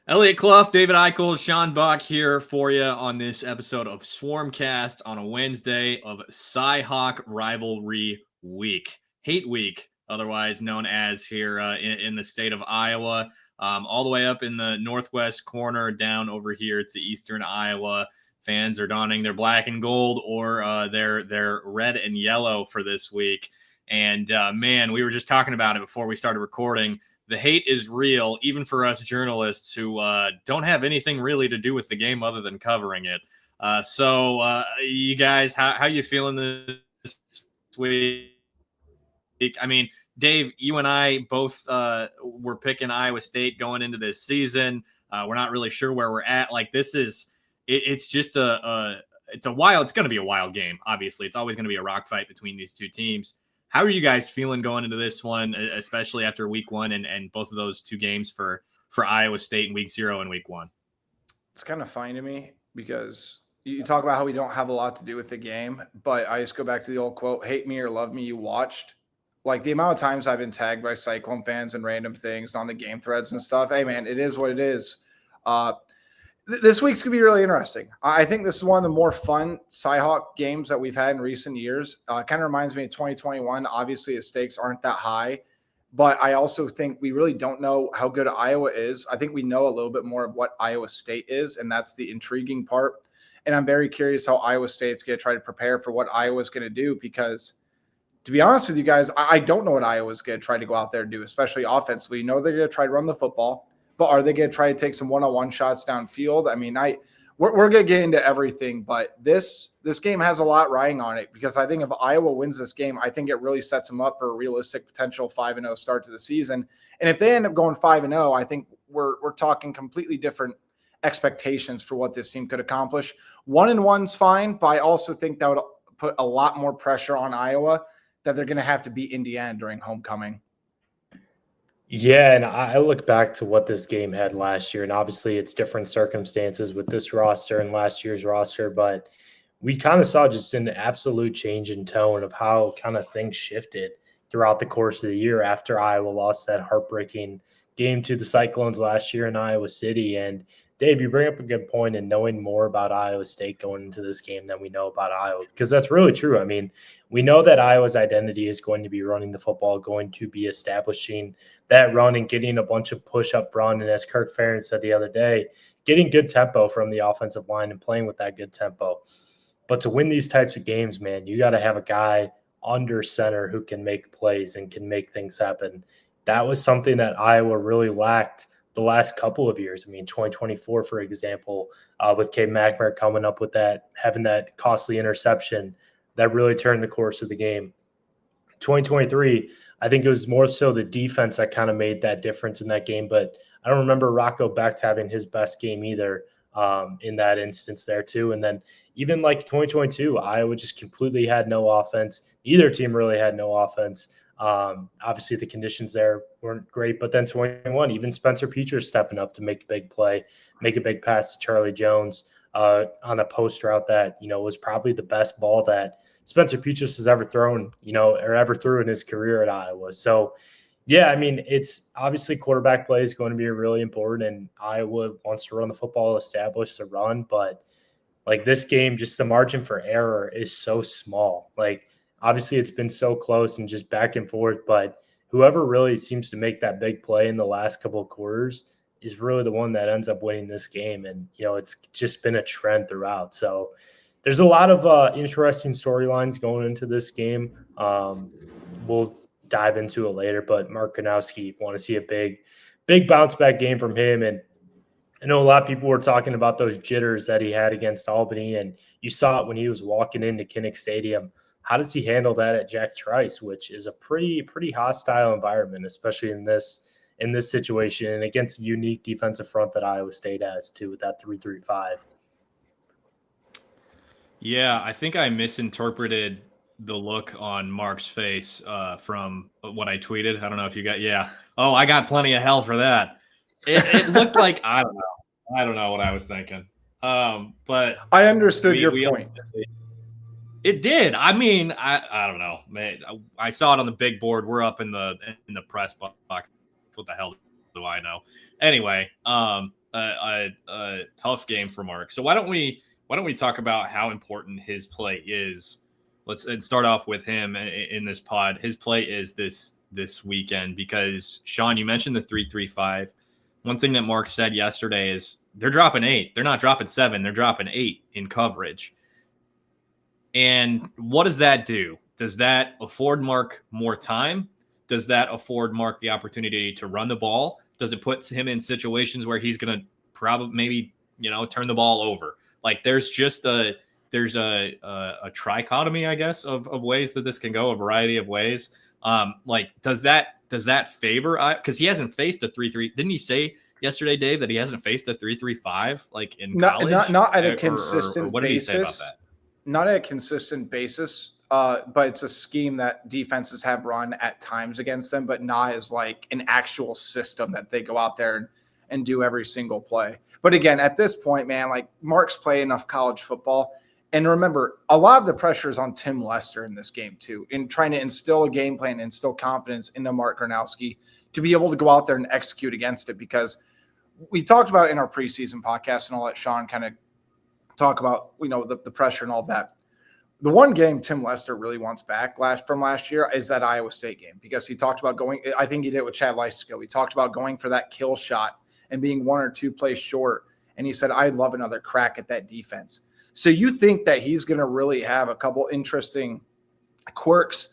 Eliot, Clough, David Eickholt, Sean Bock here for you on this episode of Swarmcast on a Wednesday of Cy-Hawk Rivalry Week. Hate Week, otherwise known as here in the state of Iowa. All the way up in the northwest corner, down over here to eastern Iowa. Fans are donning their black and gold or their red and yellow for this week. And man, we were just talking about it before we started recording. The hate is real, even for us journalists who don't have anything really to do with the game other than covering it. So, you guys, how you feeling this week? I mean, Dave, you and I both were picking Iowa State going into this season. We're not really sure where we're at. Like, this is it's just it's going to be a wild game. Obviously, it's always going to be a rock fight between these two teams. How are you guys feeling going into this one, especially after week one and both of those two games for Iowa State in week 0 and week 1? It's kind of funny to me because you talk about how we don't have a lot to do with the game, but I just go back to the old quote, hate me or love me, you watched. Like the amount of times I've been tagged by Cyclone fans and random things on the game threads and stuff. Hey, man, it is what it is. This week's going to be really interesting. I think this is one of the more fun Cy-Hawk games that we've had in recent years. Kind of reminds me of 2021. Obviously, the stakes aren't that high, but I also think we really don't know how good Iowa is. I think we know a little bit more of what Iowa State is, and that's the intriguing part. And I'm very curious how Iowa State's going to try to prepare for what Iowa's going to do because, to be honest with you guys, I don't know what Iowa's going to try to go out there and do, especially offensively. You know they're going to try to run the football. But are they going to try to take some one-on-one shots downfield? I mean, we're going to get into everything, but this game has a lot riding on it because I think if Iowa wins this game, I think it really sets them up for a realistic potential 5-0 start to the season. And if they end up going 5-0, I think we're talking completely different expectations for what this team could accomplish. 1-1's fine, but I also think that would put a lot more pressure on Iowa that they're going to have to beat Indiana during homecoming. Yeah, and I look back to what this game had last year, and obviously it's different circumstances with this roster and last year's roster, but we kind of saw just an absolute change in tone of how kind of things shifted throughout the course of the year after Iowa lost that heartbreaking game to the Cyclones last year in Iowa City. And Dave, you bring up a good point in knowing more about Iowa State going into this game than we know about Iowa, because that's really true. I mean, we know that Iowa's identity is going to be running the football, going to be establishing that run and getting a bunch of push up front. And as Kirk Ferentz said the other day, getting good tempo from the offensive line and playing with that good tempo. But to win these types of games, man, you got to have a guy under center who can make plays and can make things happen. That was something that Iowa really lacked the last couple of years. I mean, 2024, for example, with Cade McNamara coming up with that, having that costly interception that really turned the course of the game. 2023, I think it was more so the defense that kind of made that difference in that game. But I don't remember Rocco Becht having his best game either in that instance there too. And then even like 2022, Iowa just completely had no offense. Either team really had no offense. Obviously the conditions there weren't great, but then 21, even Spencer Petras stepping up to make a big play, make a big pass to Charlie Jones on a post route that, was probably the best ball that Spencer Petras has ever thrown, or ever threw in his career at Iowa. So yeah, I mean, it's obviously quarterback play is going to be really important, and Iowa wants to run the football, establish the run, but like this game, just the margin for error is so small. Like, obviously, it's been so close and just back and forth, but whoever really seems to make that big play in the last couple of quarters is really the one that ends up winning this game. And, it's just been a trend throughout. So there's a lot of interesting storylines going into this game. We'll dive into it later, but Mark Gronowski, want to see a big bounce back game from him. And I know a lot of people were talking about those jitters that he had against Albany, and you saw it when he was walking into Kinnick Stadium. How does he handle that at Jack Trice, which is a pretty hostile environment, especially in this situation and against a unique defensive front that Iowa State has too, with that 3-3-5? Yeah, I think I misinterpreted the look on Mark's face from what I tweeted. I don't know if you got, yeah. Oh, I got plenty of hell for that. It looked like, I don't know. I don't know what I was thinking. But I understood your point. It did. I mean, I don't know, man. I saw it on the big board. We're up in the press box. What the hell do I know? Anyway, a tough game for Mark. So why don't we talk about how important his play is? Let's start off with him in this pod. His play is this weekend because Sean, you mentioned the 3-3-5. One thing that Mark said yesterday is they're dropping 8. They're not dropping 7. They're dropping 8 in coverage. And what does that do? Does that afford Mark more time? Does that afford Mark the opportunity to run the ball? Does it put him in situations where he's going to probably maybe, turn the ball over? Like there's just a trichotomy, I guess, of ways that this can go, a variety of ways. Like does that favor? Because he hasn't faced a 3-3. Didn't he say yesterday, Dave, that he hasn't faced a 3-3-5 like in college? Not at a consistent or what did he say about that? Not at a consistent basis, but it's a scheme that defenses have run at times against them, but not as like an actual system that they go out there and do every single play. But again, at this point, man, like Mark's played enough college football. And remember, a lot of the pressure is on Tim Lester in this game too, in trying to instill a game plan, instill confidence into Mark Gronowski to be able to go out there and execute against it. Because we talked about in our preseason podcast, and I'll let Sean kind of talk about, the pressure and all that. The one game Tim Lester really wants back from last year is that Iowa State game, because he talked about going, I think he did it with Chad Leistikow. He talked about going for that kill shot and being 1 or 2 plays short. And he said, I'd love another crack at that defense. So you think that he's going to really have a couple interesting quirks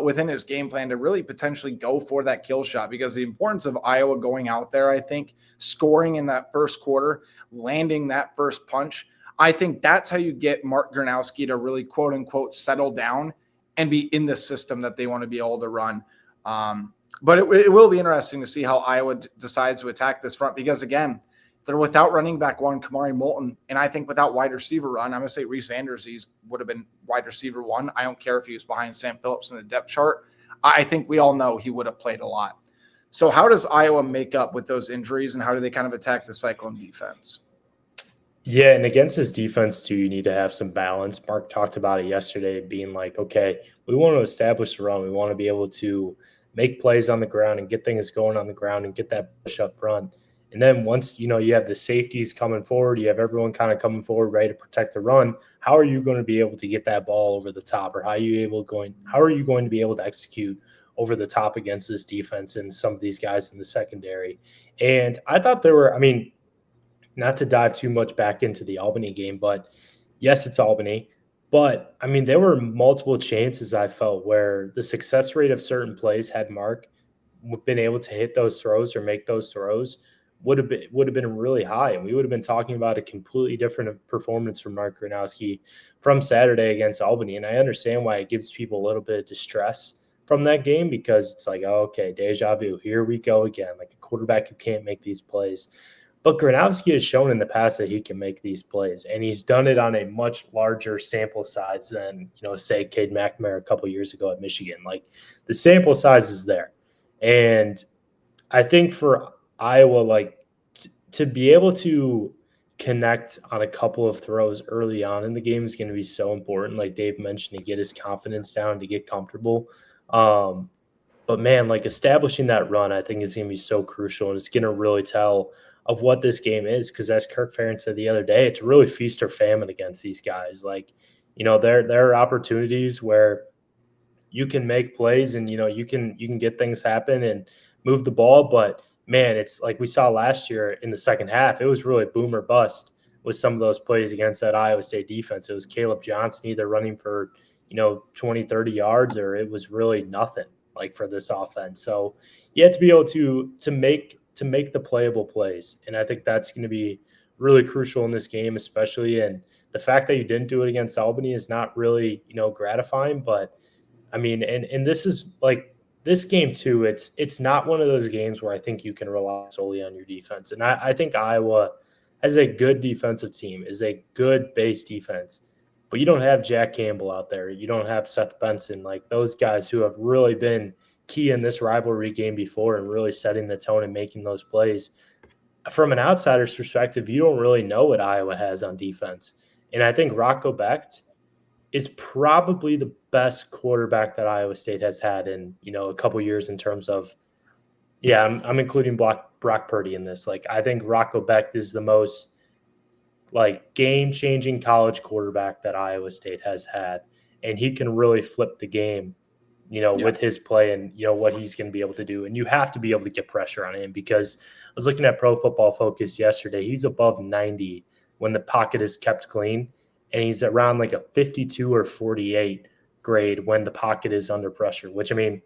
within his game plan to really potentially go for that kill shot, because the importance of Iowa going out there, I think, scoring in that first quarter, landing that first punch, I think that's how you get Mark Gronowski to really, quote unquote, settle down and be in the system that they want to be able to run. But it will be interesting to see how Iowa decides to attack this front, because again, they're without running back one, Kamari Moulton, and I think without wide receiver run, I'm going to say Reese Vanderzee would have been wide receiver 1. I don't care if he was behind Sam Phillips in the depth chart. I think we all know he would have played a lot. So how does Iowa make up with those injuries, and how do they kind of attack the Cyclone defense? Yeah, and against this defense too, you need to have some balance. Mark talked about it yesterday, being like, okay, we want to establish the run. We want to be able to make plays on the ground and get things going on the ground and get that push up front. And then once, you have the safeties coming forward, you have everyone kind of coming forward ready to protect the run, how are you going to be able to get that ball over the top? Or how are you going to be able to execute over the top against this defense and some of these guys in the secondary? And I thought not to dive too much back into the Albany game, but yes, it's Albany. But, there were multiple chances I felt where the success rate of certain plays had Mark been able to hit those throws or make those throws would have been really high. And we would have been talking about a completely different performance from Mark Gronowski from Saturday against Albany. And I understand why it gives people a little bit of distress from that game, because it's like, oh, okay, deja vu. Here we go again, like a quarterback who can't make these plays. But Gronowski has shown in the past that he can make these plays, and he's done it on a much larger sample size than, say, Cade McNamara a couple years ago at Michigan. Like, the sample size is there. And I think for Iowa, like, to be able to connect on a couple of throws early on in the game is going to be so important. Like Dave mentioned, to get his confidence down, to get comfortable. But man, like, establishing that run, I think is going to be so crucial, and it's going to really tell of what this game is. Because as Kirk Ferentz said the other day, it's really feast or famine against these guys. Like, there are opportunities where you can make plays and, you can get things happen and move the ball. But man, it's like we saw last year in the second half, it was really boom or bust with some of those plays against that Iowa State defense. It was Caleb Johnson either running for, 20, 30 yards, or it was really nothing, like, for this offense. So you have to be able to make the playable plays. And I think that's going to be really crucial in this game, especially. And the fact that you didn't do it against Albany is not really, gratifying. But and this is like this game too. It's not one of those games where I think you can rely solely on your defense. And I think Iowa has a good defensive team, is a good base defense. But you don't have Jack Campbell out there. You don't have Seth Benson, like those guys who have really been key in this rivalry game before and really setting the tone and making those plays. From an outsider's perspective, you don't really know what Iowa has on defense. And I think Rocco Becht is probably the best quarterback that Iowa State has had in, a couple years in terms of Yeah, I'm including Brock Purdy in this. Like, I think Rocco Becht is the most like game-changing college quarterback that Iowa State has had, and he can really flip the game, with his play and what he's going to be able to do. And you have to be able to get pressure on him, because I was looking at Pro Football Focus yesterday. He's above 90 when the pocket is kept clean, and he's around like a 52 or 48 grade when the pocket is under pressure, which, I mean,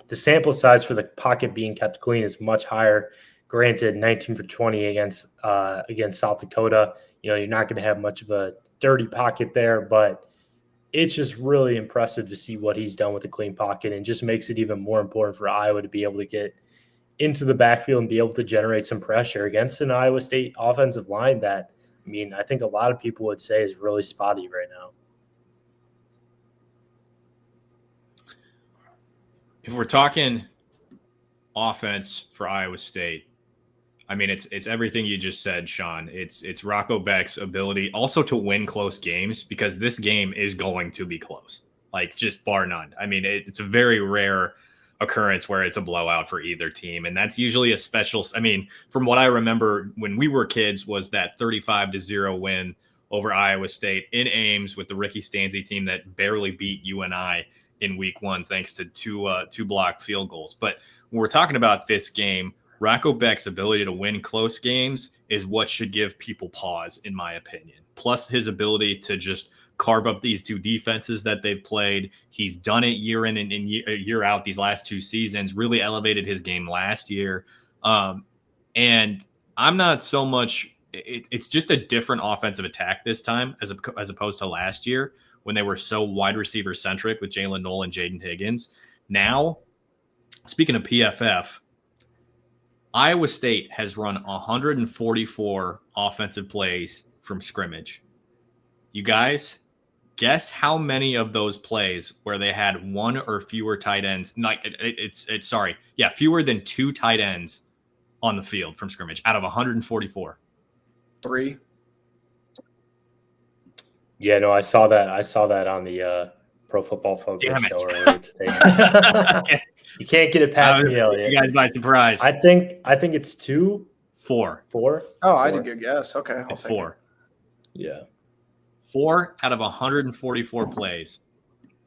the sample size for the pocket being kept clean is much higher. Granted, 19 for 20 against South Dakota. You're not going to have much of a dirty pocket there, but it's just really impressive to see what he's done with the clean pocket, and just makes it even more important for Iowa to be able to get into the backfield and be able to generate some pressure against an Iowa State offensive line that, I mean, I think a lot of people would say is really spotty right now. If we're talking offense for Iowa State, I mean, it's everything you just said, Sean. It's Rocco Becht's ability also to win close games, because this game is going to be close, like just bar none. I mean, it's a very rare occurrence where it's a blowout for either team, and that's usually a special. I mean, from what I remember when we were kids, was that 35-0 win over Iowa State in Ames with the Ricky Stanzi team that barely beat UNI in week 1 thanks to two blocked field goals. But when we're talking about this game, Rocco Becht's ability to win close games is what should give people pause, in my opinion. Plus his ability to just carve up these two defenses that they've played. He's done it year in and year out these last 2 seasons, really elevated his game last year. And I'm not so much – it's just a different offensive attack this time as opposed to last year when they were so wide receiver centric with Jalen Noel and Jaden Higgins. Now, speaking of PFF, Iowa State has run 144 offensive plays from scrimmage. You guys, guess how many of those plays where they had one or fewer tight ends? Fewer than 2 tight ends on the field from scrimmage out of 144. 3. Yeah, no, I saw that on the Pro Football Focus show earlier today. You can't get it past me, Eliot. You guys by surprise. I think it's 2. 4. 4? Oh, I did a good guess. Okay. It's 4. Yeah. 4 out of 144 plays,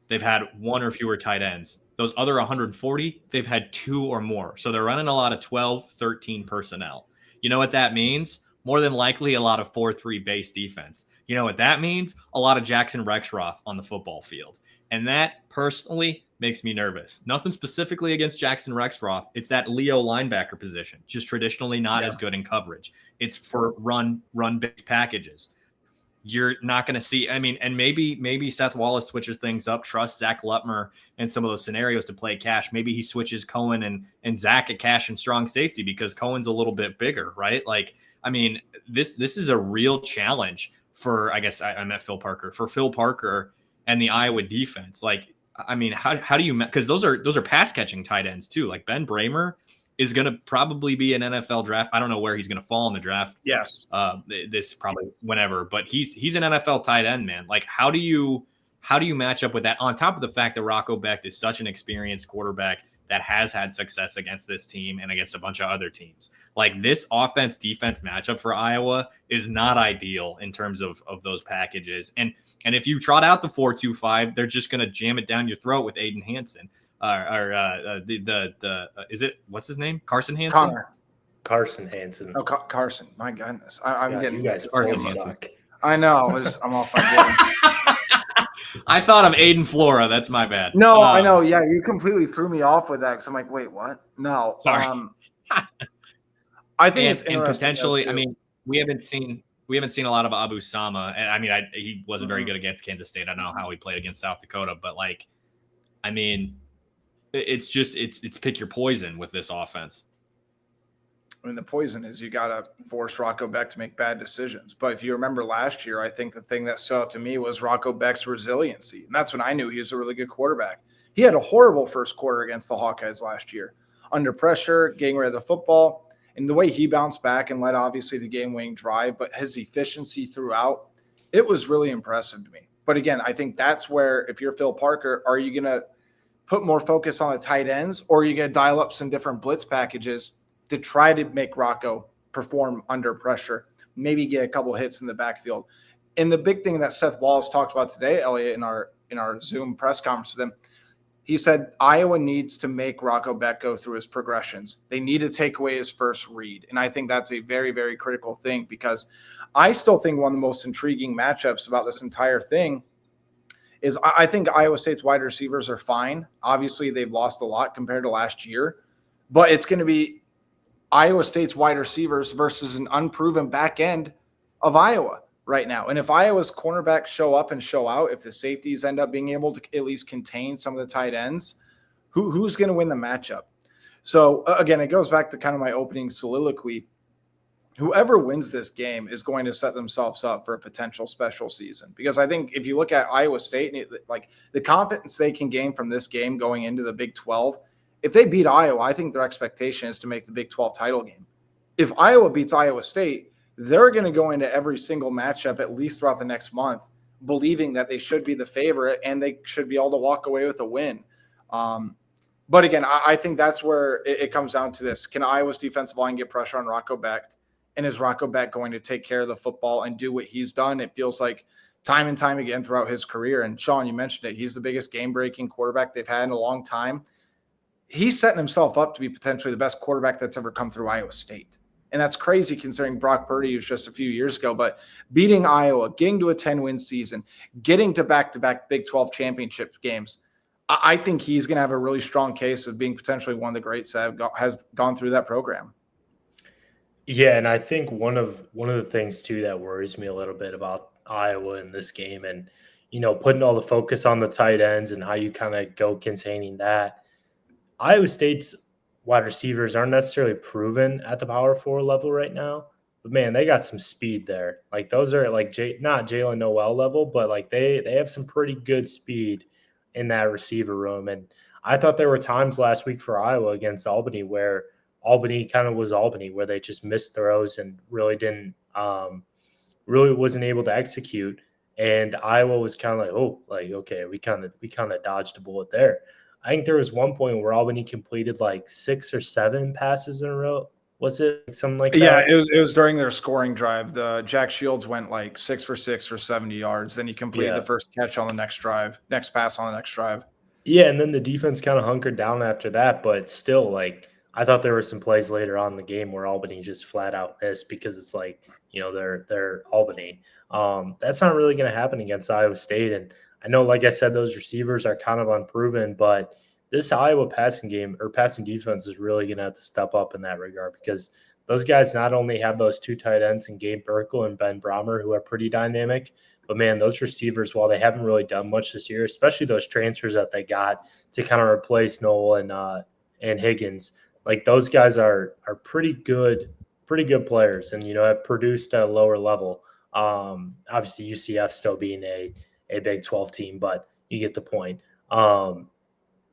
they've had one or fewer tight ends. Those other 140, they've had 2 or more. So they're running a lot of 12, 13 personnel. You know what that means? More than likely a lot of 4-3 base defense. You know what that means? A lot of Jackson Rexroth on the football field. And that personally makes me nervous. Nothing specifically against Jackson Rexroth. It's that Leo linebacker position, just traditionally not as good in coverage. It's for run-based packages. You're not going to see, I mean, and maybe Seth Wallace switches things up, trusts Zach Lutmer in some of those scenarios to play cash. Maybe he switches Cohen and Zach at cash and strong safety because Cohen's a little bit bigger, right? Like, I mean, this is a real challenge for, I guess I meant Phil Parker, for Phil Parker and the Iowa defense. Like, I mean, how do you, because those are pass catching tight ends too. Like Ben Bramer is going to probably be an NFL draft. I don't know where he's going to fall in the draft. Yes. This probably whenever, but he's an NFL tight end, man. Like, how do you match up with that on top of the fact that Rocco Becht is such an experienced quarterback that has had success against this team and against a bunch of other teams? Like, this offense defense matchup for Iowa is not ideal in terms of those packages. And if you trot out the 4-2-5, they're just going to jam it down your throat with Aiden Hansen. Is it, what's his name? Carson Hansen? Carson Hansen. Oh, Carson. My goodness. I'm getting you guys suck. I know. I'm off my game. I thought of Aiden Flora. That's my bad. No, I know. Yeah, you completely threw me off with that because I'm like, wait, what? No. Sorry. I think it's interesting. And potentially, I mean, we haven't seen a lot of Abu Sama. And I mean, he wasn't very good against Kansas State. I don't know how he played against South Dakota, but like, I mean, it's pick your poison with this offense. I mean, the poison is you got to force Rocco Becht to make bad decisions. But if you remember last year, I think the thing that stood out to me was Rocco Becht's resiliency. And that's when I knew he was a really good quarterback. He had a horrible first quarter against the Hawkeyes last year. Under pressure, getting rid of the football. And the way he bounced back and led, obviously, the game-winning drive, but his efficiency throughout, it was really impressive to me. But again, I think that's where, if you're Phil Parker, are you going to put more focus on the tight ends, or you got to dial up some different blitz packages to try to make Rocco perform under pressure, maybe get a couple hits in the backfield. And the big thing that Seth Wallace talked about today, Eliot, in our Zoom press conference with him, he said Iowa needs to make Rocco Becht go through his progressions. They need to take away his first read. And I think that's a very, very critical thing, because I still think one of the most intriguing matchups about this entire thing is I think Iowa State's wide receivers are fine. Obviously, they've lost a lot compared to last year, but it's going to be Iowa State's wide receivers versus an unproven back end of Iowa right now. And if Iowa's cornerbacks show up and show out, if the safeties end up being able to at least contain some of the tight ends, who's going to win the matchup? So again, it goes back to kind of my opening soliloquy. Whoever wins this game is going to set themselves up for a potential special season, because I think if you look at Iowa State, like the confidence they can gain from this game going into the Big 12, if they beat Iowa, I think their expectation is to make the Big 12 title game. If Iowa beats Iowa State, they're going to go into every single matchup, at least throughout the next month, believing that they should be the favorite and they should be able to walk away with a win. But again, I think that's where it comes down to this. Can Iowa's defensive line get pressure on Rocco Becht? And is Rocco Becht going to take care of the football and do what he's done? It feels like time and time again throughout his career. And Sean, you mentioned it. He's the biggest game-breaking quarterback they've had in a long time. He's setting himself up to be potentially the best quarterback that's ever come through Iowa State. And that's crazy considering Brock Purdy was just a few years ago. But beating Iowa, getting to a 10-win season, getting to back-to-back Big 12 championship games, I think he's going to have a really strong case of being potentially one of the greats that has gone through that program. Yeah, and I think one of the things too that worries me a little bit about Iowa in this game, and putting all the focus on the tight ends and how you kind of go containing that. Iowa State's wide receivers aren't necessarily proven at the Power 4 level right now, but man, they got some speed there. Like those are like not Jalen Noel level, but like they have some pretty good speed in that receiver room. And I thought there were times last week for Iowa against Albany where Albany kind of was Albany, where they just missed throws and really wasn't able to execute. And Iowa was kind of like, okay, we kind of dodged a bullet there. I think there was one point where Albany completed like 6 or 7 passes in a row. Was it something like that? Yeah, it was during their scoring drive. The Jack Shields went like 6 for 6 for 70 yards. Then he completed the first catch on the next pass on the next drive. Yeah, and then the defense kind of hunkered down after that, but still, like, I thought there were some plays later on in the game where Albany just flat out missed because it's like, they're Albany. That's not really going to happen against Iowa State. And I know, like I said, those receivers are kind of unproven, but this Iowa passing defense is really going to have to step up in that regard, because those guys not only have those 2 tight ends in Gabe Burkle and Ben Brahmer, who are pretty dynamic, but man, those receivers, while they haven't really done much this year, especially those transfers that they got to kind of replace Noel and Higgins, like those guys are pretty good players, and have produced at a lower level. Obviously UCF still being a Big 12 team, but you get the point.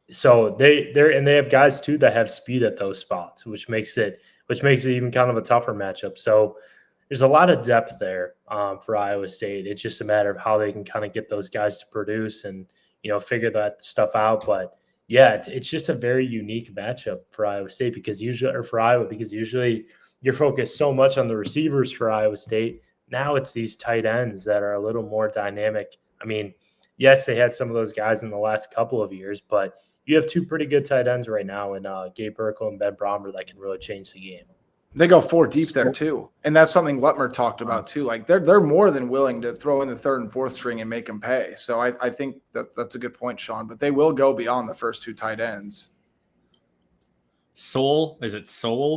So they have guys too that have speed at those spots, which makes it even kind of a tougher matchup. So there's a lot of depth there for Iowa State. It's just a matter of how they can kind of get those guys to produce and figure that stuff out. But yeah, it's just a very unique matchup for Iowa State because usually you're focused so much on the receivers for Iowa State. Now it's these tight ends that are a little more dynamic. I mean, yes, they had some of those guys in the last couple of years, but you have 2 pretty good tight ends right now in Gabe Burkle and Ben Brahmer that can really change the game. They go 4 deep there too, and that's something Lutmer talked about too. Like they're more than willing to throw in the 3rd and 4th string and make them pay. So I think that's a good point, Sean. But they will go beyond the first 2 tight ends. Soul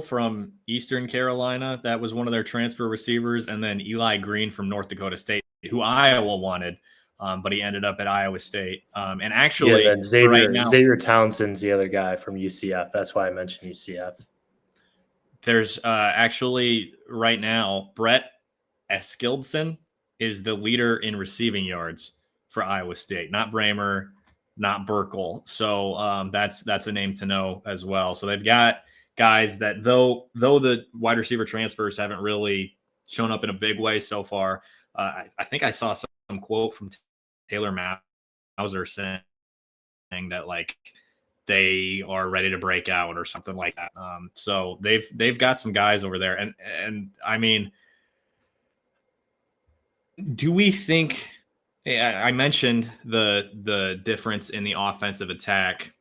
from Eastern Carolina? That was one of their transfer receivers, and then Eli Green from North Dakota State, who Iowa wanted, but he ended up at Iowa State. And actually, Xavier Townsend's the other guy from UCF. That's why I mentioned UCF. There's actually right now, Brett Eskildsen is the leader in receiving yards for Iowa State, not Brahmer, not Burkle. So that's a name to know as well. So they've got guys that though the wide receiver transfers haven't really shown up in a big way so far. I think I saw some quote from Taylor Mauser saying that like they are ready to break out or something like that. So they've got some guys over there, and I mean, do we think? I mentioned the difference in the offensive attack.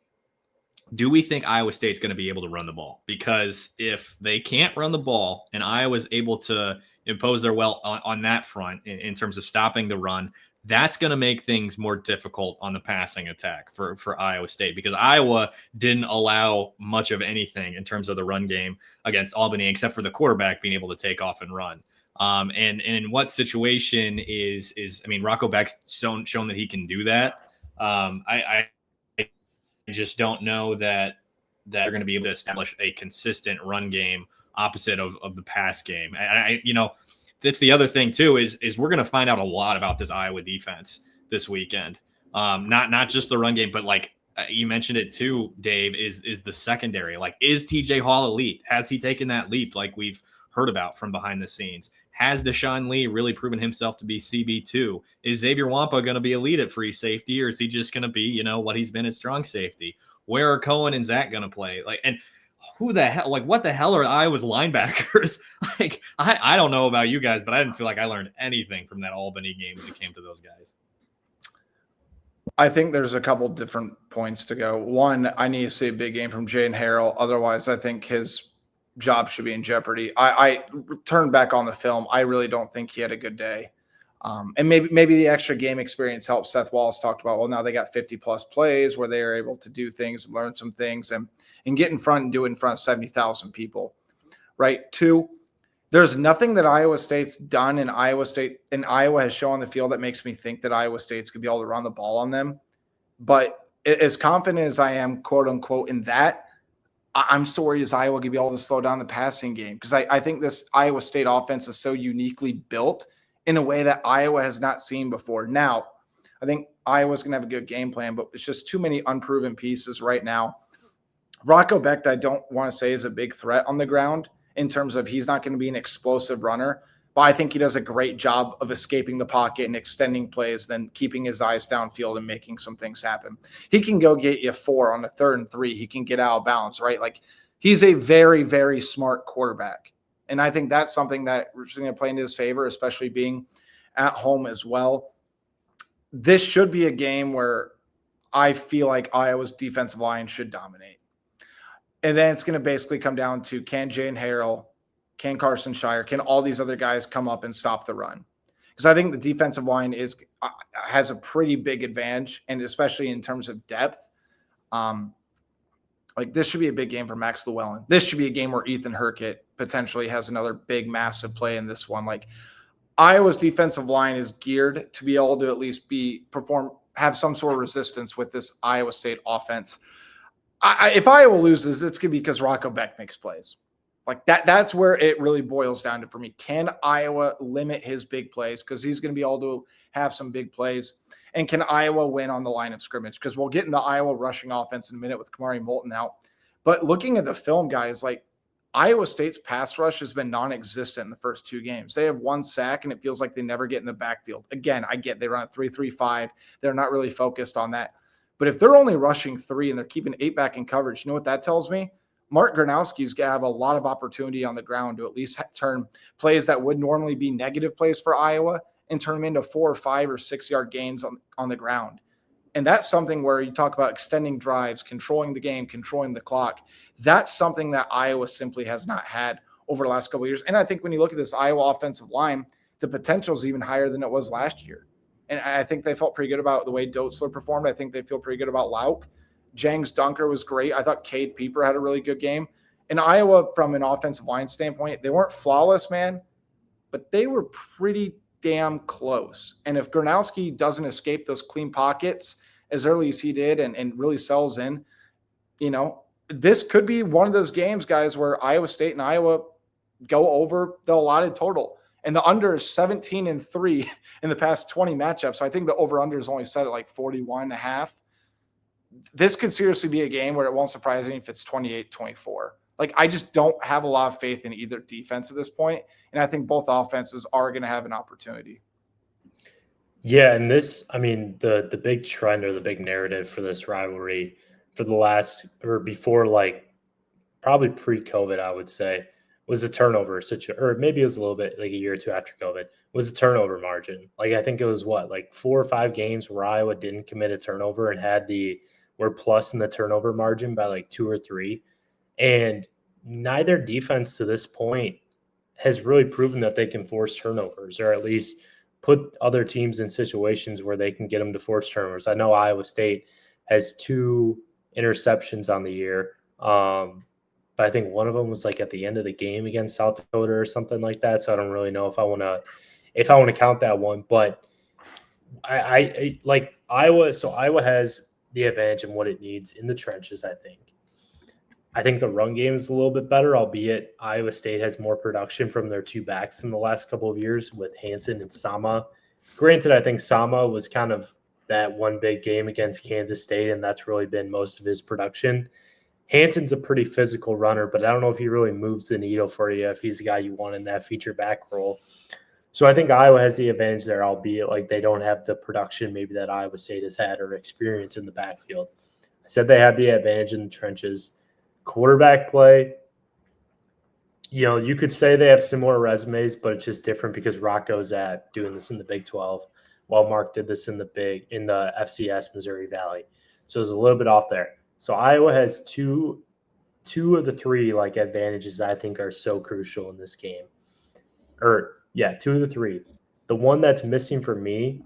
Do we think Iowa State's going to be able to run the ball? Because if they can't run the ball and Iowa's able to impose their will on that front in terms of stopping the run, that's going to make things more difficult on the passing attack for Iowa State, because Iowa didn't allow much of anything in terms of the run game against Albany, except for the quarterback being able to take off and run. And in what situation is I mean, Rocco Becht's shown that he can do that. I just don't know that they're going to be able to establish a consistent run game opposite of the pass game. And that's the other thing too, is we're going to find out a lot about this Iowa defense this weekend. Not just the run game, but like you mentioned it too, Dave, is the secondary. Like, is TJ Hall elite? Has he taken that leap like we've heard about from behind the scenes? Has Deshaun Lee really proven himself to be CB2? Is Xavier Wampa going to be elite at free safety, or is he just going to be, what he's been at strong safety? Where are Cohen and Zach going to play? Like, and who the hell, like, what the hell are Iowa's linebackers? Like, I don't know about you guys, but I didn't feel like I learned anything from that Albany game when it came to those guys. I think there's a couple different points to go. One, I need to see a big game from Jaden Harrell. Otherwise, I think his job should be in jeopardy. I turned back on the film. I really don't think he had a good day. And maybe the extra game experience helps. Seth Wallace talked about, well, now they got 50 plus plays where they are able to do things, learn some things, and get in front and do it in front of 70,000 people. Right. Two, there's nothing that Iowa State's done and Iowa has shown on the field that makes me think that Iowa State's going to be able to run the ball on them. But as confident as I am, quote unquote, in that, I'm still worried is Iowa going to be able to slow down the passing game, because I think this Iowa State offense is so uniquely built in a way that Iowa has not seen before. Now, I think Iowa's going to have a good game plan, but it's just too many unproven pieces right now. Rocco Becht, I don't want to say is a big threat on the ground in terms of he's not going to be an explosive runner, but I think he does a great job of escaping the pocket and extending plays, then keeping his eyes downfield and making some things happen. He can go get you 4 on a 3rd and 3. He can get out of bounds, right? Like, he's a very, very smart quarterback. And I think that's something that we're going to play into his favor, especially being at home as well. This should be a game where I feel like Iowa's defensive line should dominate. And then it's going to basically come down to, can Jaden Harrell, can Carson Shire, can all these other guys come up and stop the run? Because I think the defensive line has a pretty big advantage, and especially in terms of depth. Like, this should be a big game for Max Llewellyn. This should be a game where Ethan Hurkett potentially has another big, massive play in this one. Like, Iowa's defensive line is geared to be able to at least have some sort of resistance with this Iowa State offense. If Iowa loses, it's going to be because Rocco Becht makes plays. Like, that's where it really boils down to for me. Can Iowa limit his big plays? Because he's going to be able to have some big plays. And can Iowa win on the line of scrimmage? Because we'll get into Iowa rushing offense in a minute with Kamari Moulton out. But looking at the film, guys, like, Iowa State's pass rush has been non-existent in the first 2 games. They have 1 sack, and it feels like they never get in the backfield. Again, I get they run a 3-3-5. They're not really focused on that. But if they're only rushing 3 and they're keeping 8 back in coverage, you know what that tells me? Mark Gronowski is going to have a lot of opportunity on the ground to at least turn plays that would normally be negative plays for Iowa and turn them into 4 or 5 or 6 yard gains on the ground. And that's something where you talk about extending drives, controlling the game, controlling the clock. That's something that Iowa simply has not had over the last couple of years. And I think when you look at this Iowa offensive line, the potential is even higher than it was last year. And I think they felt pretty good about the way Dotzler performed. I think they feel pretty good about Lauk. Jang's Dunker was great. I thought Cade Pieper had a really good game. In Iowa, from an offensive line standpoint, they weren't flawless, man, but they were pretty damn close. And if Gronowski doesn't escape those clean pockets as early as he did and really sells in, this could be one of those games, guys, where Iowa State and Iowa go over the allotted total. And the under is 17-3 in the past 20 matchups. So I think the over-under is only set at like 41.5. This could seriously be a game where it won't surprise me if it's 28-24. Like, I just don't have a lot of faith in either defense at this point, and I think both offenses are going to have an opportunity. Yeah, and this, I mean, the big trend or the big narrative for this rivalry for the last or before, like probably pre-COVID, I would say, was the turnover situation, or maybe it was a little bit like a year or two after COVID, was the turnover margin. Like I think it was like 4 or 5 games where Iowa didn't commit a turnover and were plus in the turnover margin by like 2 or 3. And neither defense to this point has really proven that they can force turnovers, or at least put other teams in situations where they can get them to force turnovers. I know Iowa State has 2 interceptions on the year. But I think one of them was like at the end of the game against South Dakota or something like that. So I don't really know if I want to count that one. But I like Iowa. So Iowa has the advantage in what it needs in the trenches, I think. I think the run game is a little bit better, albeit Iowa State has more production from their 2 backs in the last couple of years with Hansen and Sama. Granted, I think Sama was kind of that one big game against Kansas State, and that's really been most of his production. Hansen's a pretty physical runner, but I don't know if he really moves the needle for you if he's a guy you want in that feature back role. So I think Iowa has the advantage there, albeit like they don't have the production maybe that Iowa State has had or experience in the backfield. I said they have the advantage in the trenches. Quarterback play, you could say they have similar resumes, but it's just different because Rocco's at doing this in the Big 12, while Mark did this in the FCS Missouri Valley. So it's a little bit off there. So Iowa has two of the 3 like advantages that I think are so crucial in this game. 2 of the 3. The one that's missing for me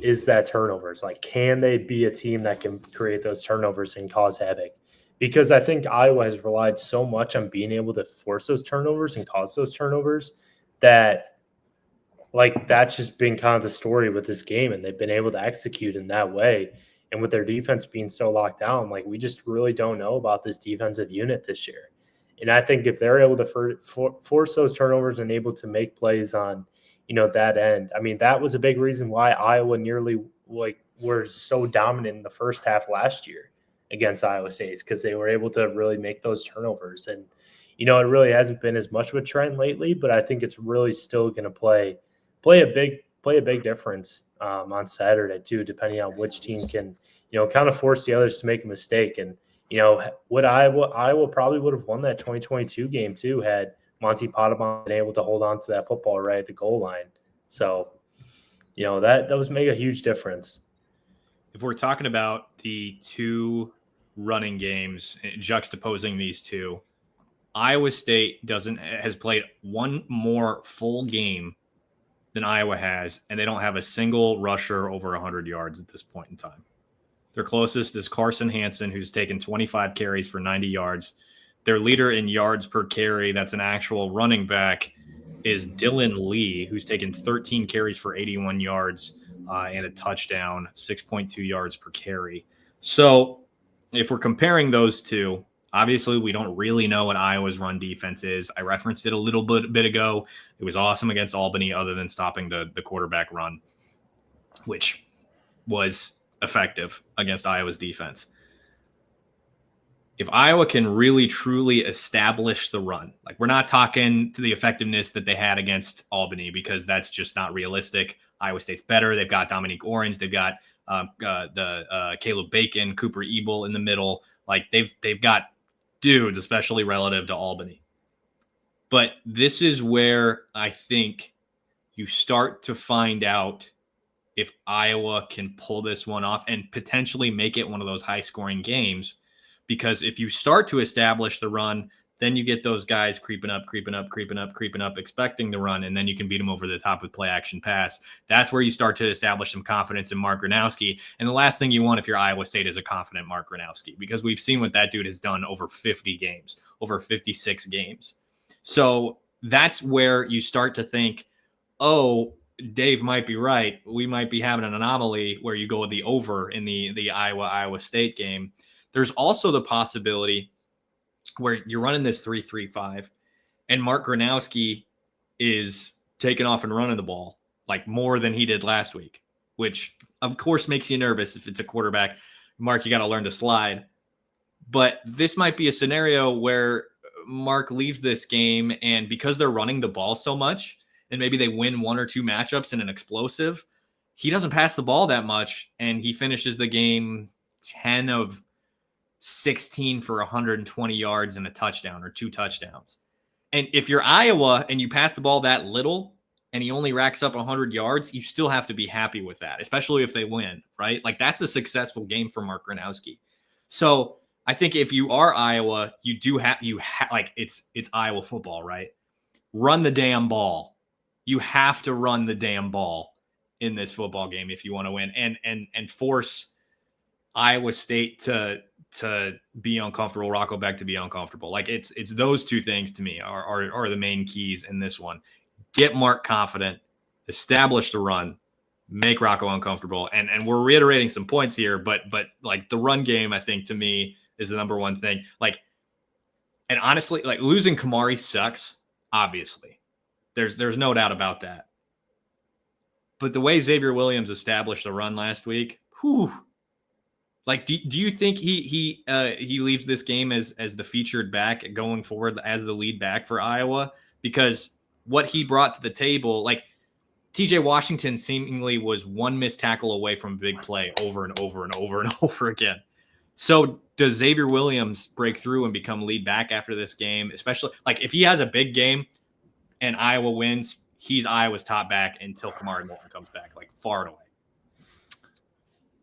is that turnovers. Like, can they be a team that can create those turnovers and cause havoc? Because I think Iowa has relied so much on being able to force those turnovers and cause those turnovers that, like, that's just been kind of the story with this game, and they've been able to execute in that way. And with their defense being so locked down, like, we just really don't know about this defensive unit this year. And I think if they're able to force those turnovers and able to make plays on, that end, I mean, that was a big reason why Iowa nearly were so dominant in the first half last year against Iowa State, because they were able to really make those turnovers. And, it really hasn't been as much of a trend lately, but I think it's really still going to play a big difference on Saturday too, depending on which team can, kind of force the others to make a mistake. And, Iowa probably would have won that 2022 game too, had Monty Potabon been able to hold on to that football right at the goal line. So, that was make a huge difference. If we're talking about the 2 running games, juxtaposing these 2, Iowa State has played 1 more full game than Iowa has, and they don't have a single rusher over 100 yards at this point in time. Their closest is Carson Hansen, who's taken 25 carries for 90 yards. Their leader in yards per carry, that's an actual running back, is Dylan Lee, who's taken 13 carries for 81 yards and a touchdown, 6.2 yards per carry. So if we're comparing those 2, obviously we don't really know what Iowa's run defense is. I referenced it a little bit ago. It was awesome against Albany other than stopping the quarterback run, which was effective against Iowa's defense. If Iowa can really, truly establish the run, like, we're not talking to the effectiveness that they had against Albany, because that's just not realistic. Iowa State's better. They've got Dominique Orange. They've got Caleb Bacon, Cooper Ebel in the middle. Like, they've got dudes, especially relative to Albany. But this is where I think you start to find out if Iowa can pull this one off and potentially make it one of those high-scoring games. Because if you start to establish the run, then you get those guys creeping up, expecting the run, and then you can beat them over the top with play-action pass. That's where you start to establish some confidence in Mark Gronowski. And the last thing you want if you're Iowa State is a confident Mark Gronowski, because we've seen what that dude has done over 50 games, over 56 games. So that's where you start to think, oh, Dave might be right. We might be having an anomaly where you go with the over in the Iowa State game. There's also the possibility where you're running this 3-3-5 and Mark Gronowski is taking off and running the ball like more than he did last week, which of course makes you nervous if it's a quarterback. Mark, you got to learn to slide. But this might be a scenario where Mark leaves this game, and because they're running the ball so much, and maybe they win 1 or 2 matchups in an explosive, he doesn't pass the ball that much, and he finishes the game 10 of 16 for 120 yards and a touchdown or 2 touchdowns. And if you're Iowa and you pass the ball that little and he only racks up 100 yards, you still have to be happy with that, especially if they win, right? Like, that's a successful game for Mark Gronowski. So I think if you are Iowa, you do have like it's Iowa football, right? Run the damn ball. You have to run the damn ball in this football game if you want to win, and force Iowa State to be uncomfortable, Rocco Becht to be uncomfortable. Like, it's those two things to me are the main keys in this one. Get Mark confident, establish the run, make Rocco uncomfortable. And we're reiterating some points here, but like the run game, I think, to me, is the number one thing. Like, and honestly, like, losing Kamari sucks, obviously. There's no doubt about that. But the way Xavier Williams established the run last week, whew. Like, do you think he leaves this game as the featured back going forward, as the lead back for Iowa? Because what he brought to the table, like, TJ Washington seemingly was one missed tackle away from a big play over and over and over and over again. So does Xavier Williams break through and become lead back after this game? Especially, like, if he has a big game and Iowa wins, he's Iowa's top back until Kamari Moulton comes back, like, far and away.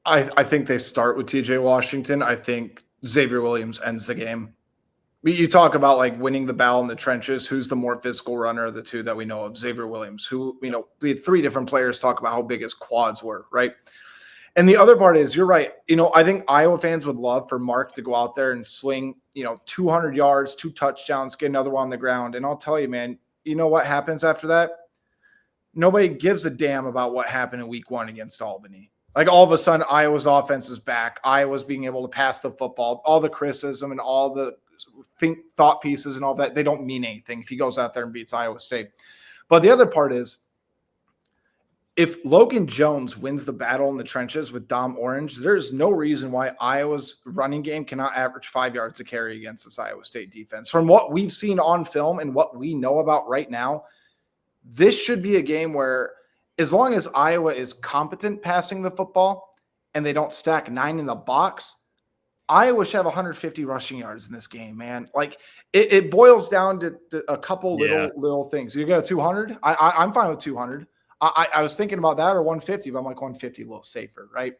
I think they start with TJ Washington. I think Xavier Williams ends the game. You talk about, like, winning the battle in the trenches. Who's the more physical runner of the two that we know of? Xavier Williams, who, we had 3 different players talk about how big his quads were, right? And the other part is, you're right. I think Iowa fans would love for Mark to go out there and sling, 200 yards, 2 touchdowns, get another one on the ground. And I'll tell you, man, you know what happens after that? Nobody gives a damn about what happened in week 1 against Albany. Like, all of a sudden, Iowa's offense is back. Iowa's being able to pass the football. All the criticism and all the thought pieces and all that, they don't mean anything if he goes out there and beats Iowa State. But the other part is, if Logan Jones wins the battle in the trenches with Dom Orange, there's no reason why Iowa's running game cannot average 5 yards a carry against this Iowa State defense. From what we've seen on film and what we know about right now, this should be a game where, as long as Iowa is competent passing the football and they don't stack 9 in the box, Iowa should have 150 rushing yards in this game, man. Like, it boils down to a couple little things. You got 200? I'm fine with 200. I was thinking about that, or 150, but I'm like, 150 a little safer, right?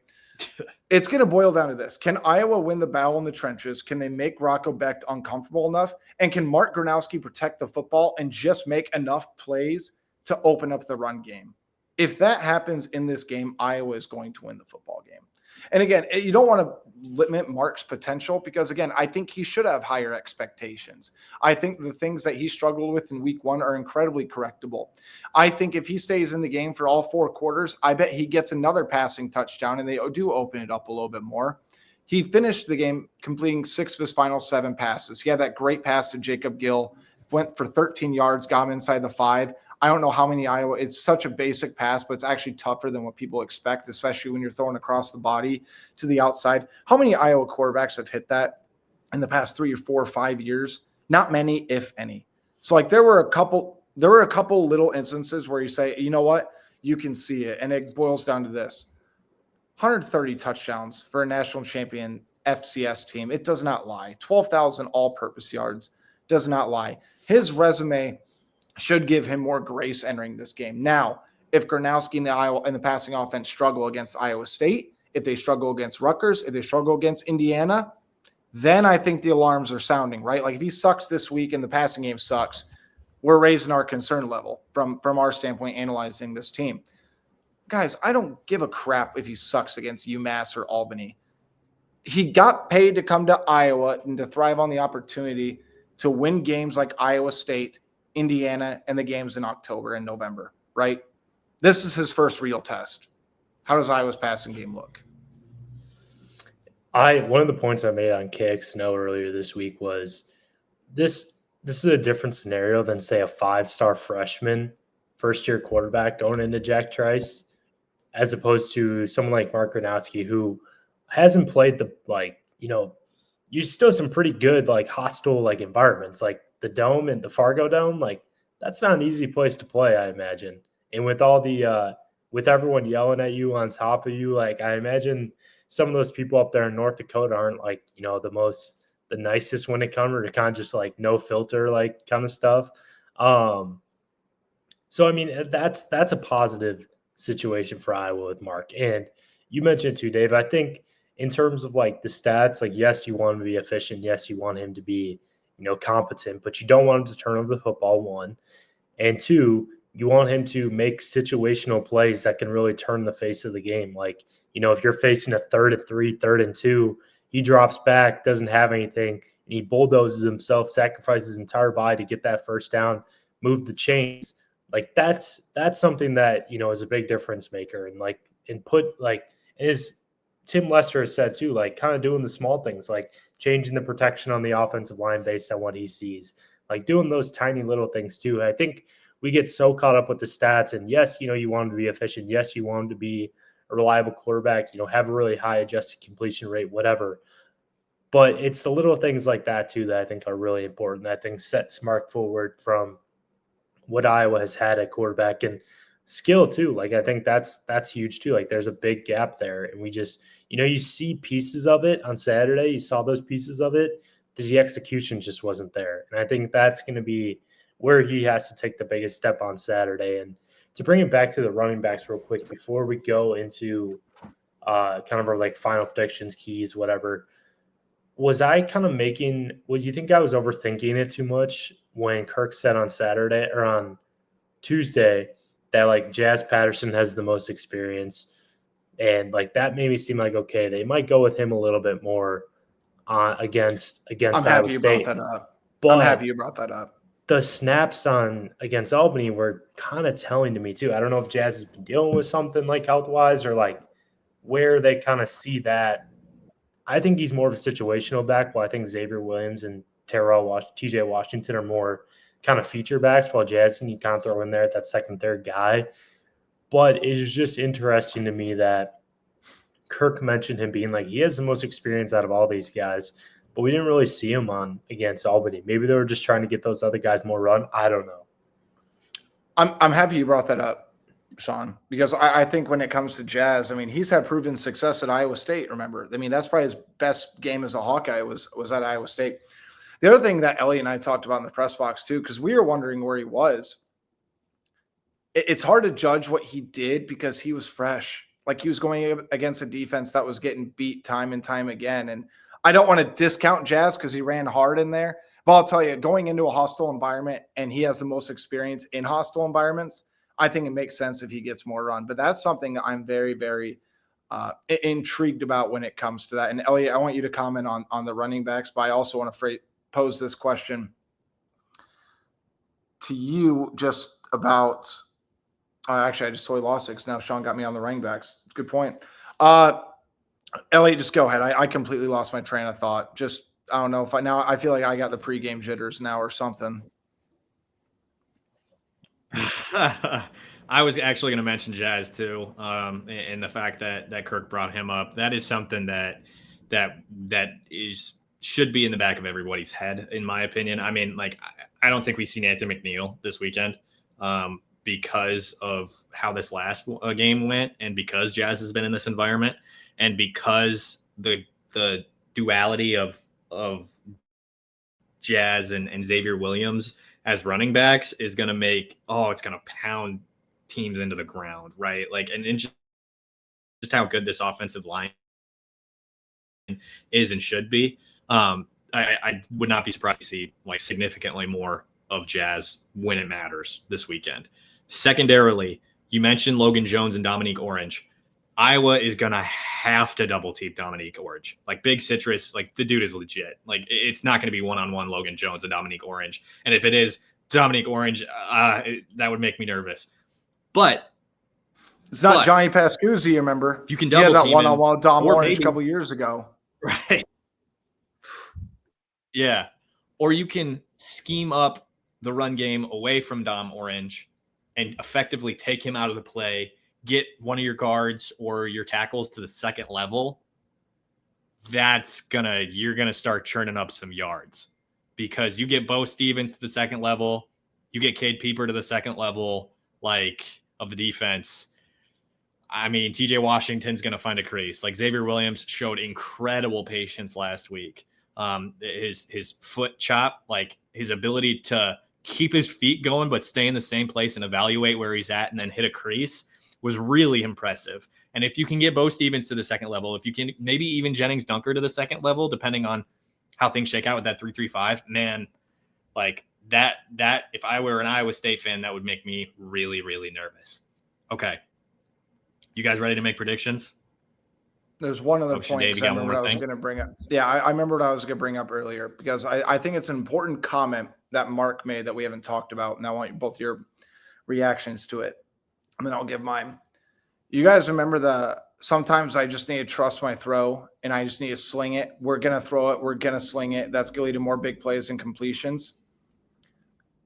It's going to boil down to this. Can Iowa win the battle in the trenches? Can they make Rocco Becht uncomfortable enough? And can Mark Gronowski protect the football and just make enough plays to open up the run game? If that happens in this game, Iowa is going to win the football game. And again, you don't want to limit Mark's potential because, again, I think he should have higher expectations. I think the things that he struggled with in week 1 are incredibly correctable. I think if he stays in the game for all 4 quarters, I bet he gets another passing touchdown and they do open it up a little bit more. He finished the game completing 6 of his final 7 passes. He had that great pass to Jacob Gill, went for 13 yards, got him inside the 5. I don't know how many Iowa – it's such a basic pass, but it's actually tougher than what people expect, especially when you're throwing across the body to the outside. How many Iowa quarterbacks have hit that in the past 3 or 4 or 5 years? Not many, if any. So, like, there were a couple little instances where you say, you know what? You can see it, and it boils down to this. 130 touchdowns for a national champion FCS team. It does not lie. 12,000 all-purpose yards does not lie. His resume – should give him more grace entering this game. Now, if Gronowski and the passing offense struggle against Iowa State, if they struggle against Rutgers, if they struggle against Indiana, then I think the alarms are sounding, right? Like, if he sucks this week and the passing game sucks, we're raising our concern level from our standpoint, analyzing this team. Guys, I don't give a crap if he sucks against UMass or Albany. He got paid to come to Iowa and to thrive on the opportunity to win games like Iowa State, Indiana, and the games in October and November, right? This is his first real test. How does Iowa's passing game look? One of the points I made on KXNO earlier this week was this is a different scenario than, say, a 5-star freshman first-year quarterback going into Jack Trice, as opposed to someone like Mark Gronowski, who hasn't played you still some pretty good, like, hostile, like, environments, like the Dome and the Fargo Dome. Like, that's not an easy place to play, I imagine. And with all the with everyone yelling at you on top of you, like, I imagine some of those people up there in North Dakota aren't like, the nicest when it comes to kind of just like no filter, like kind of stuff. So, I mean, that's a positive situation for Iowa with Mark. And you mentioned too, Dave, I think in terms of like the stats, like, yes, you want him to be efficient. Yes, you want him to be, competent, but you don't want him to turn over the football, one. And two, you want him to make situational plays that can really turn the face of the game. Like, if you're facing a 3rd and 3, 3rd and 2, he drops back, doesn't have anything, and he bulldozes himself, sacrifices his entire body to get that first down, move the chains. Like that's something that, is a big difference maker. As Tim Lester has said too, like kind of doing the small things, like changing the protection on the offensive line based on what he sees, like doing those tiny little things too. I think we get so caught up with the stats, and yes, you want him to be efficient. Yes, you want him to be a reliable quarterback, have a really high adjusted completion rate, whatever. But it's the little things like that too that I think are really important. That thing sets Mark forward from what Iowa has had at quarterback, and skill too. Like I think that's huge too. Like there's a big gap there, and we just, you see pieces of it on Saturday. You saw those pieces of it. The execution just wasn't there, and I think that's going to be where he has to take the biggest step on Saturday. And to bring it back to the running backs real quick before we go into kind of our like final predictions, keys, whatever. Was I kind of would you think I was overthinking it too much when Kirk said on Saturday or on Tuesday that like Jazz Patterson has the most experience, and like that made me seem like, okay, they might go with him a little bit more against Iowa State. I'm happy you brought that up. The snaps against Albany were kind of telling to me too. I don't know if Jazz has been dealing with something like health-wise or like where they kind of see that. I think he's more of a situational back, while I think Xavier Williams and TJ Washington are more kind of feature backs, while Jazz can you kind of throw in there at that second, third guy. But it was just interesting to me that Kirk mentioned him being like, he has the most experience out of all these guys, but we didn't really see him against Albany. Maybe they were just trying to get those other guys more run. I don't know. I'm happy you brought that up, Sean, because I think when it comes to Jazz, I mean, he's had proven success at Iowa State, remember. I mean, that's probably his best game as a Hawkeye was at Iowa State. The other thing that Eliot and I talked about in the press box too, because we were wondering where he was, it's hard to judge what he did because he was fresh. Like he was going against a defense that was getting beat time and time again. And I don't want to discount Jazz because he ran hard in there. But I'll tell you, going into a hostile environment and he has the most experience in hostile environments, I think it makes sense if he gets more run. But that's something I'm very, very intrigued about when it comes to that. And Eliot, I want you to comment on the running backs, but I also want to pose this question to you just about actually, I just totally lost it because now Sean got me on the running backs. Good point. Eliot, just go ahead. I completely lost my train of thought. Just, I don't know if I feel like I got the pregame jitters now or something. I was actually going to mention Jazz too, and the fact that Kirk brought him up. That is something that should be in the back of everybody's head, in my opinion. I mean, like, I don't think we've seen Anthony McNeil this weekend because of how this last game went, and because Jazz has been in this environment, and because the duality of Jazz and Xavier Williams as running backs is going to make, it's going to pound teams into the ground, right? Like, and just how good this offensive line is and should be. I would not be surprised to see like significantly more of Jazz when it matters this weekend. Secondarily, you mentioned Logan Jones and Dominique Orange. Iowa is going to have to double team Dominique Orange. Like Big Citrus, like the dude is legit. Like it's not going to be one-on-one Logan Jones and Dominique Orange. And if it is Dominique Orange, that would make me nervous. But it's not Johnny Pascuzzi, remember? If you can double that team one-on-one Dom Orange a couple years ago. Right. Yeah. Or you can scheme up the run game away from Dom Orange and effectively take him out of the play, get one of your guards or your tackles to the second level. You're going to start churning up some yards because you get Bo Stevens to the second level. You get Cade Pieper to the second level, like, of the defense. I mean, TJ Washington's going to find a crease. Like Xavier Williams showed incredible patience last week. His foot chop, like his ability to keep his feet going but stay in the same place and evaluate where he's at and then hit a crease was really impressive. And if you can get Bo Stevens to the second level, if you can maybe even Jennings Dunker to the second level, depending on how things shake out with that 3-3-5, man, like that if I were an Iowa State fan, that would make me really, really nervous. Okay. You guys ready to make predictions? There's one other point I remember what I was going to bring up. Yeah, I remember what I was going to bring up earlier because I think it's an important comment that Mark made that we haven't talked about, and I want both your reactions to it, and then I'll give mine. You guys remember sometimes I just need to trust my throw, and I just need to sling it. We're going to throw it. We're going to sling it. That's going to lead to more big plays and completions.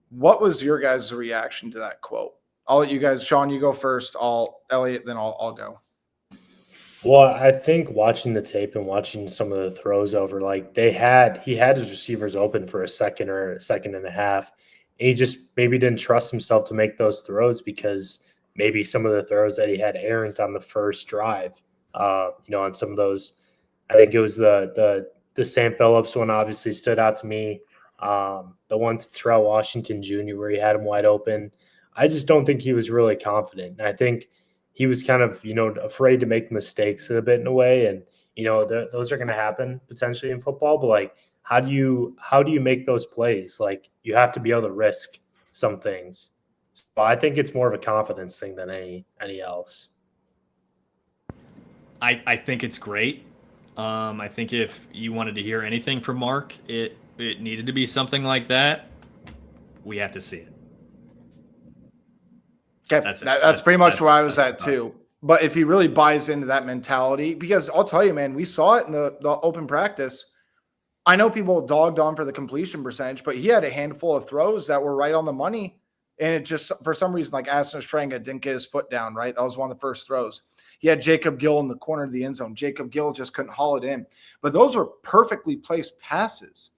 What was your guys' reaction to that quote? I'll let you guys, Sean, you go first. Eliot, then I'll go. Well, I think watching the tape and watching some of the throws over, like he had his receivers open for a second or a second and a half. And he just maybe didn't trust himself to make those throws because maybe some of the throws that he had errant on the first drive, on some of those, I think it was the Sam Phillips one obviously stood out to me. The one to Terrell Washington Jr. where he had him wide open. I just don't think he was really confident. And I think he was kind of, afraid to make mistakes a bit in a way. And, those are going to happen potentially in football. But, like, how do you make those plays? Like, you have to be able to risk some things. So I think it's more of a confidence thing than any else. I think it's great. I think if you wanted to hear anything from Mark, it needed to be something like that. We have to see it. Okay, that's pretty much where I was at too. But if he really buys into that mentality, because I'll tell you, man, we saw it in the open practice. I know people dogged on for the completion percentage, but he had a handful of throws that were right on the money. And it just, for some reason, like Aston Strenga didn't get his foot down, right? That was one of the first throws. He had Jacob Gill in the corner of the end zone. Jacob Gill just couldn't haul it in. But those were perfectly placed passes.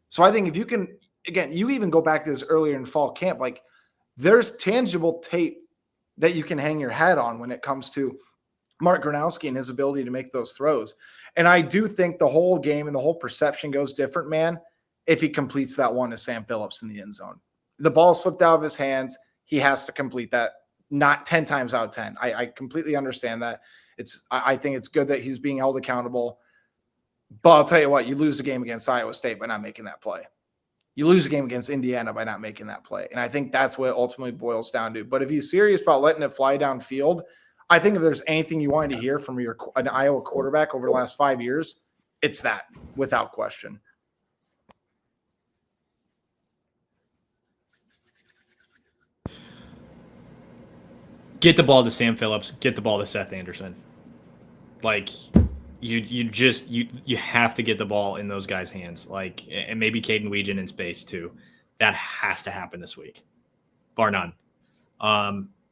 So I think if you can, again, you even go back to this earlier in fall camp, like there's tangible tape that you can hang your hat on when it comes to Mark Gronowski and his ability to make those throws. And I do think the whole game and the whole perception goes different, man, if he completes that one to Sam Phillips in the end zone. The ball slipped out of his hands. He has to complete that, not 10 times out of 10. I completely understand that. I think it's good that he's being held accountable. But I'll tell you what, you lose a game against Iowa State by not making that play. You lose a game against Indiana by not making that play. And I think that's what it ultimately boils down to. But if he's serious about letting it fly downfield, I think if there's anything you wanted to hear from an Iowa quarterback over the last 5 years, it's that, without question. Get the ball to Sam Phillips. Get the ball to Seth Anderson. Like, you have to get the ball in those guys' hands. Like, and maybe Caden Weegan in space too. That has to happen this week, bar none.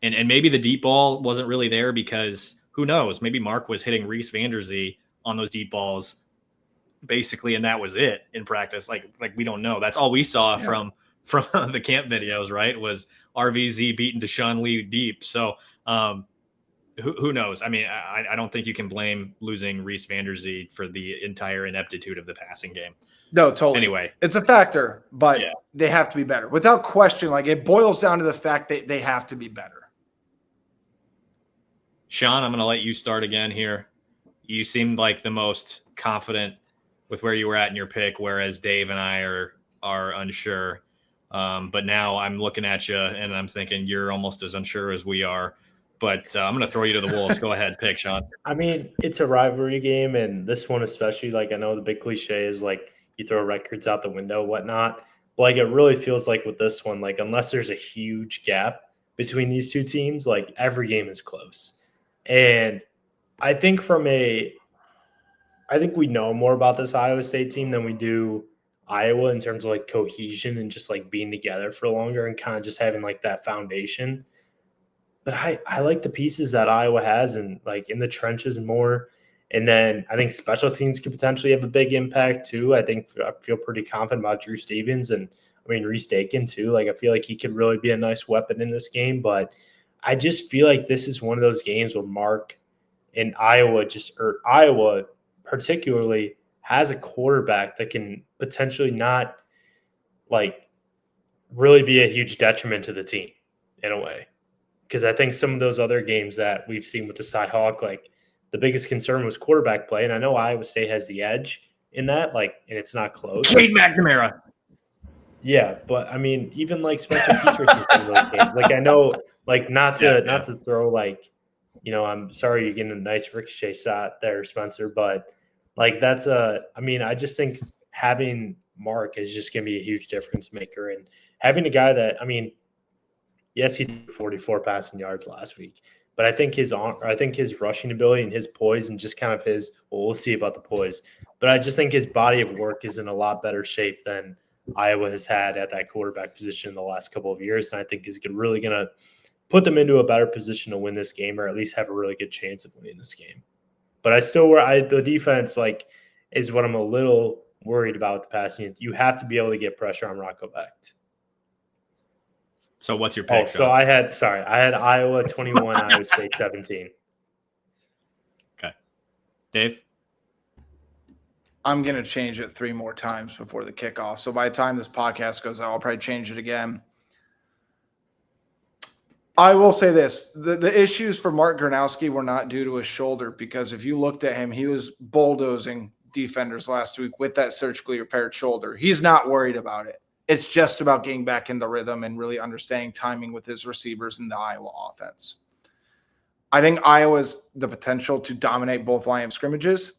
And maybe the deep ball wasn't really there because who knows? Maybe Mark was hitting Reese Vanderzee on those deep balls, basically, and that was it in practice. Like we don't know. That's all we saw from the camp videos, right? Was RVZ beating Deshaun Lee deep. So who knows? I mean, I don't think you can blame losing Reese Vanderzee for the entire ineptitude of the passing game. No, totally. Anyway, it's a factor, but they have to be better. Without question, like it boils down to the fact that they have to be better. Sean, I'm going to let you start again here. You seemed like the most confident with where you were at in your pick, whereas Dave and I are unsure. But now I'm looking at you and I'm thinking you're almost as unsure as we are. But I'm going to throw you to the wolves. Go ahead, pick, Sean. I mean, it's a rivalry game, and this one especially, like I know the big cliche is like you throw records out the window, whatnot. But like it really feels like with this one, like unless there's a huge gap between these two teams, like every game is close. And I think I think we know more about this Iowa State team than we do Iowa in terms of like cohesion and just like being together for longer and kind of just having like that foundation. But I like the pieces that Iowa has and like in the trenches and more. And then I think special teams could potentially have a big impact too. I feel pretty confident about Drew Stevens and I mean Reese Dakin too. Like I feel like he could really be a nice weapon in this game. But I just feel like this is one of those games where Mark in Iowa Iowa particularly has a quarterback that can potentially not like really be a huge detriment to the team in a way. Because I think some of those other games that we've seen with the Cyhawk, like the biggest concern was quarterback play. And I know Iowa State has the edge in that, like, and it's not close. Cade McNamara. Yeah, but I mean, even like Spencer Petras in some of those games. Like I know, like not to throw like, I'm sorry you're getting a nice ricochet shot there, Spencer, but like I mean, I just think having Mark is just gonna be a huge difference maker. And having a guy that, I mean, yes, he did 44 passing yards last week, but I think his rushing ability and his poise and just kind of we'll see about the poise, but I just think his body of work is in a lot better shape than Iowa has had at that quarterback position in the last couple of years. And I think he's really going to put them into a better position to win this game, or at least have a really good chance of winning this game. But the defense is what I'm a little worried about the passing. You have to be able to get pressure on Rocco Becht. So what's your pick? So I had Iowa 21, Iowa State 17. Okay. Dave? I'm going to change it 3 more times before the kickoff. So by the time this podcast goes out, I'll probably change it again. I will say this. The issues for Mark Gronowski were not due to his shoulder, because if you looked at him, he was bulldozing defenders last week with that surgically repaired shoulder. He's not worried about it. It's just about getting back in the rhythm and really understanding timing with his receivers in the Iowa offense. I think Iowa's the potential to dominate both line of scrimmages.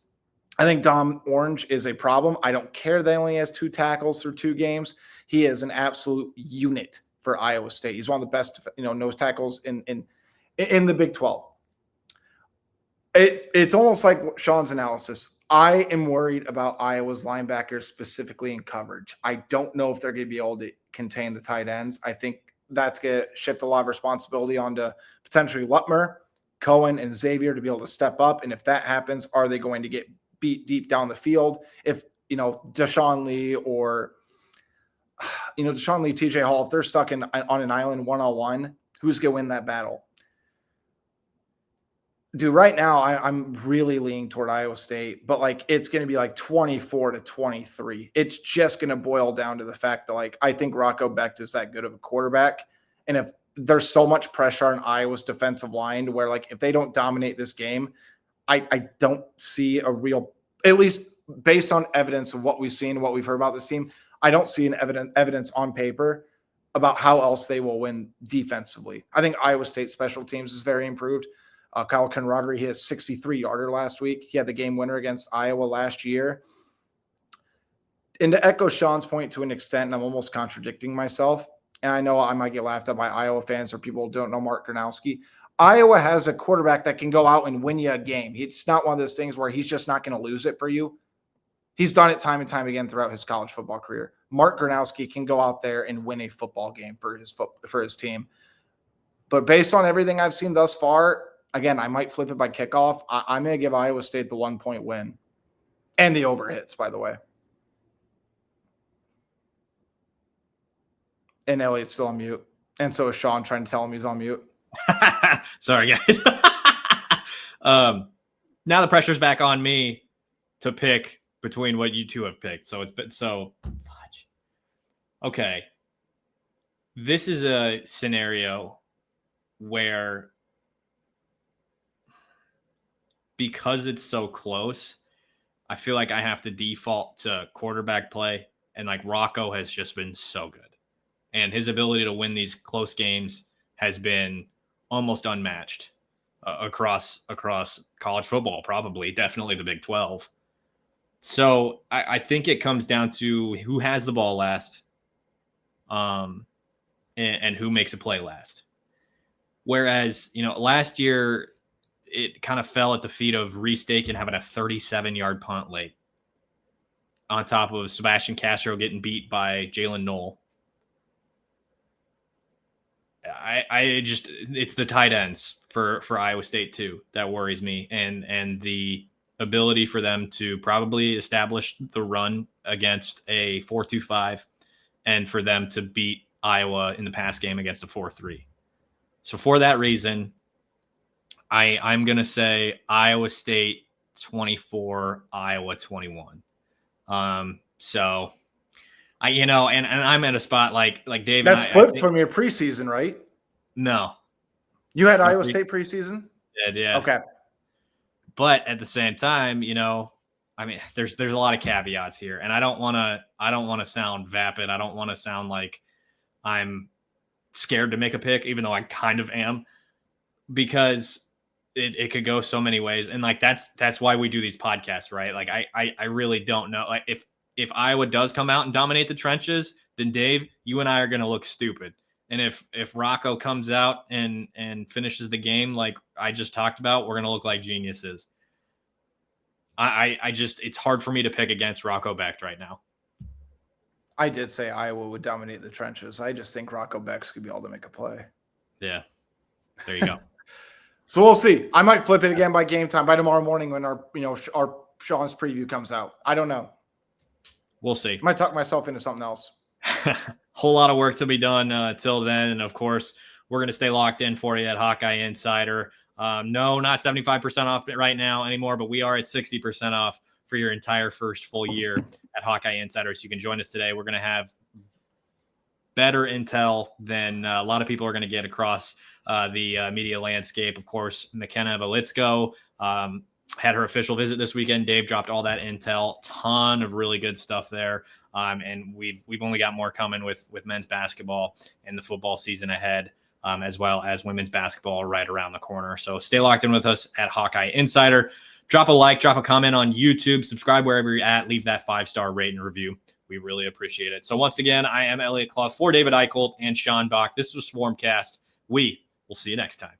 I think Dom Orange is a problem. I don't care that he only has 2 tackles through 2 games. He is an absolute unit for Iowa State. He's one of the best, nose tackles in the Big 12. It's almost like Sean's analysis. I am worried about Iowa's linebackers specifically in coverage. I don't know if they're going to be able to contain the tight ends. I think that's going to shift a lot of responsibility onto potentially Lutmer, Cohen, and Xavier to be able to step up. And if that happens, are they going to get beat deep down the field? If, Deshaun Lee or, Deshaun Lee, TJ Hall, if they're stuck on an island 1-on-1, who's going to win that battle? Dude, right now I'm really leaning toward Iowa State, but it's going to be 24-23. It's just going to boil down to the fact that I think Rocco Becht is that good of a quarterback. And if there's so much pressure on Iowa's defensive line to where if they don't dominate this game, I don't see a real, at least based on evidence of what we've seen, what we've heard about this team, I don't see an evidence on paper about how else they will win defensively. I think Iowa State special teams is very improved. Kyle Conradry, he had a 63-yarder last week. He had the game winner against Iowa last year. And to echo Sean's point to an extent, and I'm almost contradicting myself, and I know I might get laughed at by Iowa fans or people who don't know Mark Gronowski, Iowa has a quarterback that can go out and win you a game. It's not one of those things where he's just not going to lose it for you. He's done it time and time again throughout his college football career. Mark Gronowski can go out there and win a football game for his team. But based on everything I've seen thus far, again, I might flip it by kickoff. I'm going to give Iowa State the 1-point win. And the overhits, by the way. And Eliot's still on mute. And so is Sean trying to tell him he's on mute. Sorry, guys. Now the pressure's back on me to pick between what you two have picked. So it's been fudge. Okay. This is a scenario where, because it's so close, I feel like I have to default to quarterback play. And Rocco has just been so good. And his ability to win these close games has been almost unmatched across college football, definitely the Big 12. So I think it comes down to who has the ball last, and who makes a play last. Whereas, last year it kind of fell at the feet of Reese Dakin having a 37-yard punt late, on top of Sebastian Castro getting beat by Jalen Knoll. It's the tight ends for Iowa State too that worries me, and the ability for them to probably establish the run against a 4-2-5, and for them to beat Iowa in the pass game against a 4-3. So for that reason, I'm going to say Iowa State 24, Iowa 21. So and I'm at a spot like Dave. That's and flipped from your preseason, right? No, You had Iowa State preseason? yeah. Okay. But at the same time, there's a lot of caveats here, and I don't want to sound vapid. I don't want to sound like I'm scared to make a pick, even though I kind of am, because it could go so many ways. And like, that's why we do these podcasts, right? Like I really don't know. Like if Iowa does come out and dominate the trenches, then Dave, you and I are going to look stupid. And if Rocco comes out and finishes the game like I just talked about, we're going to look like geniuses. I just, it's hard for me to pick against Rocco Becht right now. I did say Iowa would dominate the trenches. I just think Rocco Becht could be able to make a play. Yeah. There you go. So we'll see. I might flip it again by game time, by tomorrow morning when our Sean's preview comes out. I don't know. We'll see. I might talk myself into something else. Whole lot of work to be done till then. And of course, we're going to stay locked in for you at Hawkeye Insider. No, not 75% off right now anymore, but we are at 60% off for your entire first full year at Hawkeye Insider. So you can join us today. We're going to have better intel than a lot of people are going to get across the media landscape. Of course, McKenna Velitsko had her official visit this weekend. Dave dropped all that intel, ton of really good stuff there. And we've only got more coming with men's basketball and the football season ahead, as well as women's basketball right around the corner. So stay locked in with us at Hawkeye Insider. Drop a like, drop a comment on YouTube, subscribe wherever you're at, leave that 5-star rate and review. We really appreciate it. So once again, I am Eliot Clough for David Eickholt and Sean Bock. This was Swarmcast. We will see you next time.